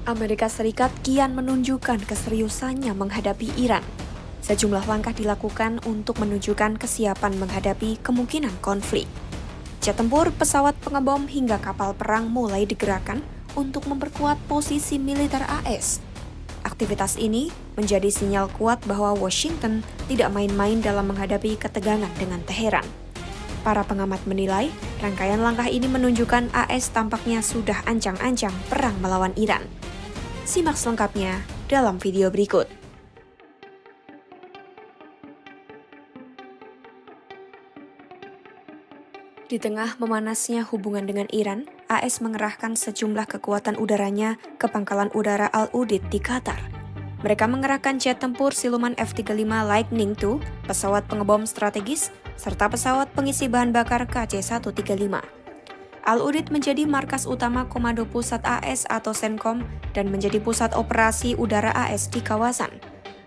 Amerika Serikat kian menunjukkan keseriusannya menghadapi Iran. Sejumlah langkah dilakukan untuk menunjukkan kesiapan menghadapi kemungkinan konflik. Jet tempur, pesawat pengebom, hingga kapal perang mulai digerakkan untuk memperkuat posisi militer AS. Aktivitas ini menjadi sinyal kuat bahwa Washington tidak main-main dalam menghadapi ketegangan dengan Teheran. Para pengamat menilai, rangkaian langkah ini menunjukkan AS tampaknya sudah ancang-ancang perang melawan Iran. Simak selengkapnya dalam video berikut. Di tengah memanasnya hubungan dengan Iran, AS mengerahkan sejumlah kekuatan udaranya ke Pangkalan Udara Al-Udeid di Qatar. Mereka mengerahkan jet tempur siluman F-35 Lightning II, pesawat pengebom strategis, serta pesawat pengisi bahan bakar KC-135. Al-Udeid menjadi markas utama Komando Pusat AS atau CENTCOM dan menjadi pusat operasi udara AS di kawasan.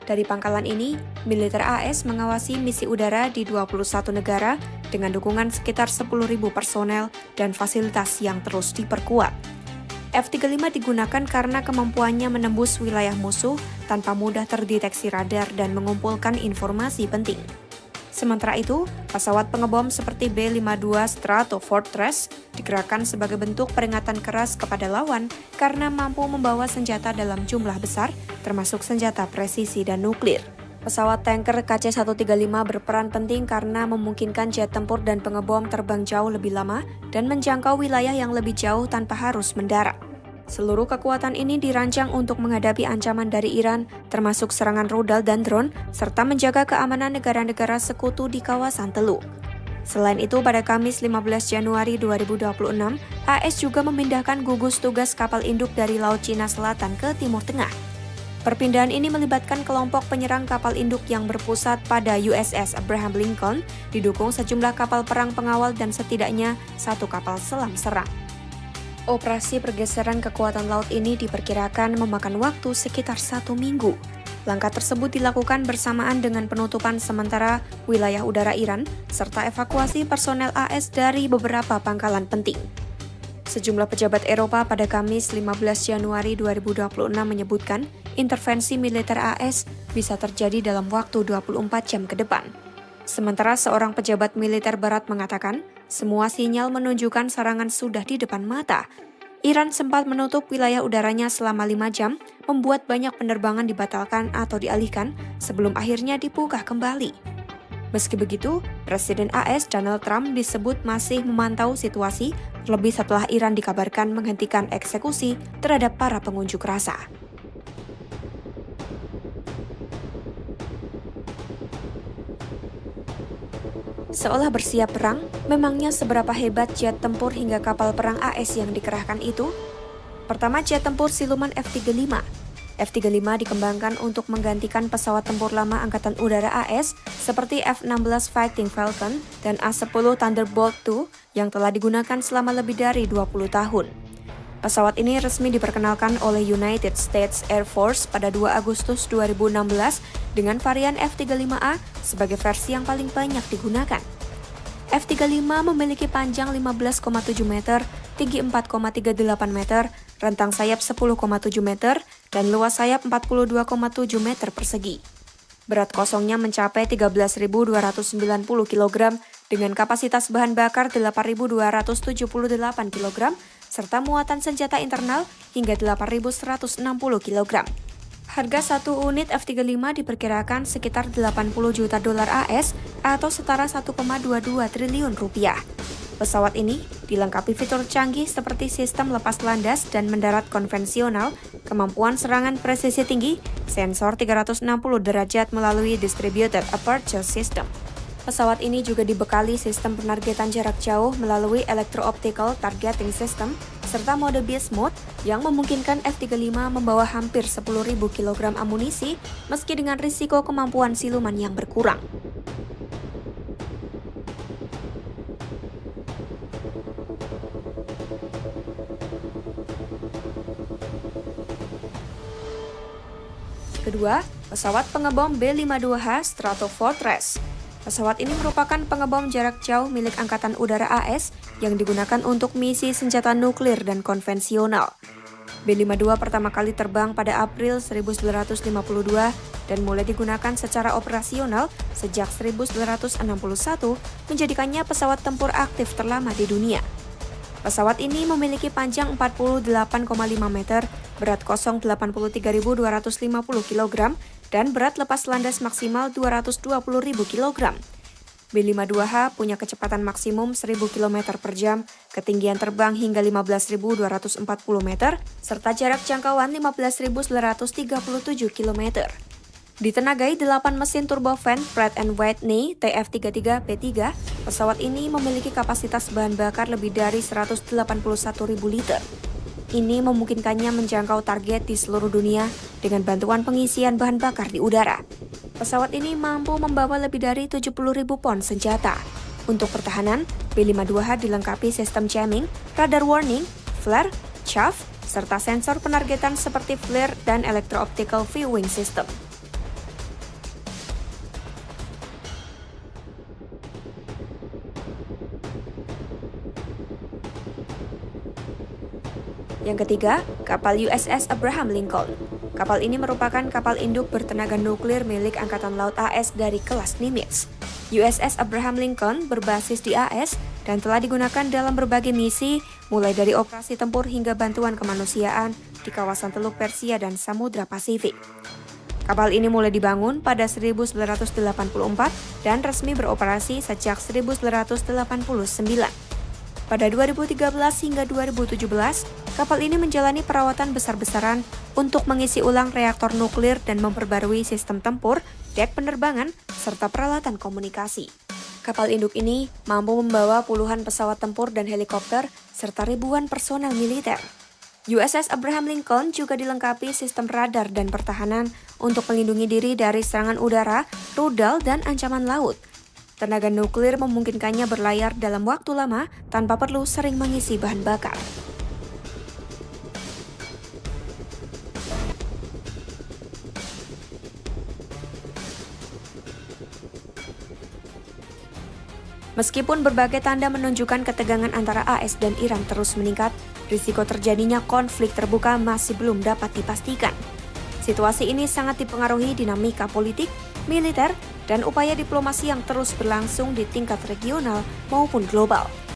Dari pangkalan ini, militer AS mengawasi misi udara di 21 negara dengan dukungan sekitar 10.000 personel dan fasilitas yang terus diperkuat. F-35 digunakan karena kemampuannya menembus wilayah musuh tanpa mudah terdeteksi radar dan mengumpulkan informasi penting. Sementara itu, pesawat pengebom seperti B-52 Stratofortress digerakkan sebagai bentuk peringatan keras kepada lawan karena mampu membawa senjata dalam jumlah besar, termasuk senjata presisi dan nuklir. Pesawat tanker KC-135 berperan penting karena memungkinkan jet tempur dan pengebom terbang jauh lebih lama dan menjangkau wilayah yang lebih jauh tanpa harus mendarat. Seluruh kekuatan ini dirancang untuk menghadapi ancaman dari Iran, termasuk serangan rudal dan drone, serta menjaga keamanan negara-negara sekutu di kawasan Teluk. Selain itu, pada Kamis 15 Januari 2026, AS juga memindahkan gugus tugas kapal induk dari Laut Cina Selatan ke Timur Tengah. Perpindahan ini melibatkan kelompok penyerang kapal induk yang berpusat pada USS Abraham Lincoln, didukung sejumlah kapal perang pengawal dan setidaknya satu kapal selam serang. Operasi pergeseran kekuatan laut ini diperkirakan memakan waktu sekitar 1 minggu. Langkah tersebut dilakukan bersamaan dengan penutupan sementara wilayah udara Iran, serta evakuasi personel AS dari beberapa pangkalan penting. Sejumlah pejabat Eropa pada Kamis 15 Januari 2026 menyebutkan intervensi militer AS bisa terjadi dalam waktu 24 jam ke depan. Sementara seorang pejabat militer barat mengatakan, semua sinyal menunjukkan serangan sudah di depan mata. Iran sempat menutup wilayah udaranya selama 5 jam, membuat banyak penerbangan dibatalkan atau dialihkan sebelum akhirnya dibuka kembali. Meski begitu, Presiden AS Donald Trump disebut masih memantau situasi, terlebih setelah Iran dikabarkan menghentikan eksekusi terhadap para pengunjuk rasa. Seolah bersiap perang, memangnya seberapa hebat jet tempur hingga kapal perang AS yang dikerahkan itu? Pertama, jet tempur siluman F-35. F-35 dikembangkan untuk menggantikan pesawat tempur lama Angkatan Udara AS seperti F-16 Fighting Falcon dan A-10 Thunderbolt II yang telah digunakan selama lebih dari 20 tahun. Pesawat ini resmi diperkenalkan oleh United States Air Force pada 2 Agustus 2016 dengan varian F-35A sebagai versi yang paling banyak digunakan. F-35 memiliki panjang 15,7 meter, tinggi 4,38 meter, rentang sayap 10,7 meter, dan luas sayap 42,7 meter persegi. Berat kosongnya mencapai 13.290 kg dengan kapasitas bahan bakar 8.278 kg, serta muatan senjata internal hingga 8.160 kg. Harga satu unit F-35 diperkirakan sekitar 80 juta dolar AS atau setara 1,22 triliun rupiah. Pesawat ini dilengkapi fitur canggih seperti sistem lepas landas dan mendarat konvensional, kemampuan serangan presisi tinggi, sensor 360 derajat melalui Distributed Aperture System. Pesawat ini juga dibekali sistem penargetan jarak jauh melalui Electro-Optical Targeting System, serta mode Beast Mode yang memungkinkan F-35 membawa hampir 10.000 kg amunisi meski dengan risiko kemampuan siluman yang berkurang. Kedua, pesawat pengebom B-52H Stratofortress. Pesawat ini merupakan pengebom jarak jauh milik Angkatan Udara AS yang digunakan untuk misi senjata nuklir dan konvensional. B-52 pertama kali terbang pada April 1952 dan mulai digunakan secara operasional sejak 1961, menjadikannya pesawat tempur aktif terlama di dunia. Pesawat ini memiliki panjang 48,5 meter, berat kosong 83.250 kg, dan berat lepas landas maksimal 220.000 kg. B-52H punya kecepatan maksimum 1.000 km per jam, ketinggian terbang hingga 15.240 meter, serta jarak jangkauan 15.937 km. Ditenagai 8 mesin turbofan Pratt & Whitney TF33-P3, pesawat ini memiliki kapasitas bahan bakar lebih dari 181.000 liter. Ini memungkinkannya menjangkau target di seluruh dunia dengan bantuan pengisian bahan bakar di udara. Pesawat ini mampu membawa lebih dari 70.000 pon senjata. Untuk pertahanan, B-52H dilengkapi sistem jamming, radar warning, flare, chaff, serta sensor penargetan seperti FLIR dan electro-optical viewing system. Yang ketiga, kapal USS Abraham Lincoln. Kapal ini merupakan kapal induk bertenaga nuklir milik Angkatan Laut AS dari kelas Nimitz. USS Abraham Lincoln berbasis di AS dan telah digunakan dalam berbagai misi, mulai dari operasi tempur hingga bantuan kemanusiaan di kawasan Teluk Persia dan Samudra Pasifik. Kapal ini mulai dibangun pada 1984 dan resmi beroperasi sejak 1989. Pada 2013 hingga 2017, kapal ini menjalani perawatan besar-besaran untuk mengisi ulang reaktor nuklir dan memperbarui sistem tempur, dek penerbangan, serta peralatan komunikasi. Kapal induk ini mampu membawa puluhan pesawat tempur dan helikopter, serta ribuan personel militer. USS Abraham Lincoln juga dilengkapi sistem radar dan pertahanan untuk melindungi diri dari serangan udara, rudal, dan ancaman laut. Tenaga nuklir memungkinkannya berlayar dalam waktu lama tanpa perlu sering mengisi bahan bakar. Meskipun berbagai tanda menunjukkan ketegangan antara AS dan Iran terus meningkat, risiko terjadinya konflik terbuka masih belum dapat dipastikan. Situasi ini sangat dipengaruhi dinamika politik, militer, dan upaya diplomasi yang terus berlangsung di tingkat regional maupun global.